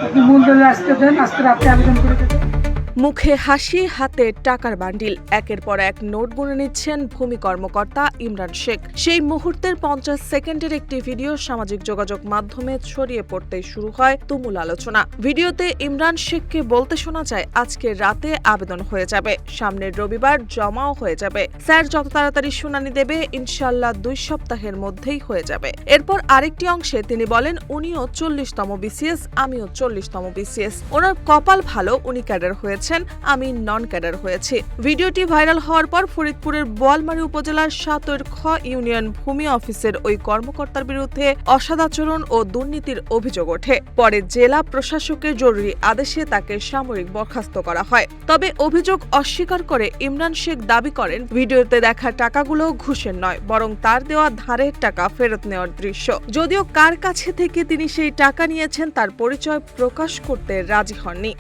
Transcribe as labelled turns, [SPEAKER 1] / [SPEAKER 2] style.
[SPEAKER 1] আপনি মূলধনে আসতে দেন, আজকে রাতে আবেদন করে দেবেন।
[SPEAKER 2] মুখে হাসি, হাতে টাকার বান্ডিল, একের পর এক নোট গুনে নিচ্ছেন ভূমি কর্মকর্তা ইমরান শেখ। সেই মুহূর্তের 50 সেকেন্ডের একটি ভিডিও সামাজিক যোগাযোগ মাধ্যমে ছড়িয়ে পড়তেই শুরু হয় তুমুল আলোচনা। ভিডিওতে ইমরান শেখকে বলতে শোনা যায়, আজকে রাতে আবেদন হয়ে যাবে, সামনের রবিবার জমাও হয়ে যাবে, স্যার যত তাড়াতাড়ি শুনানি দেবে ইনশাল্লাহ 2 সপ্তাহের মধ্যেই হয়ে যাবে। এরপর আরেকটি অংশে তিনি বলেন, উনিও 40তম বিসিএস, আমিও 40তম বিসিএস। ওনার কপাল ভালো, উনি ক্যাডার হয়েছে, আমি নন ক্যাডার হয়েছি। ভিডিওটি ভাইরাল হওয়ার পর ফরিদপুরের বোয়ালমারী উপজেলার সাতৈর খ ইউনিয়ন ভূমি অফিসের ওই কর্মকর্তার বিরুদ্ধে অসদাচরণ ও দুর্নীতির অভিযোগ ওঠে। পরে জেলা প্রশাসকের জরুরি আদেশে তাকে সাময়িক বরখাস্ত করা হয়। তবে অভিযোগ অস্বীকার করে ইমরান শেখ দাবি করেন, ভিডিওতে দেখা টাকাগুলো ঘুষের নয়, বরং তার দেওয়া ধারের টাকা ফেরত নেওয়ার দৃশ্য। যদিও কার কাছে থেকে তিনি সেই টাকা নিয়েছেন তার পরিচয় প্রকাশ করতে রাজি হননি।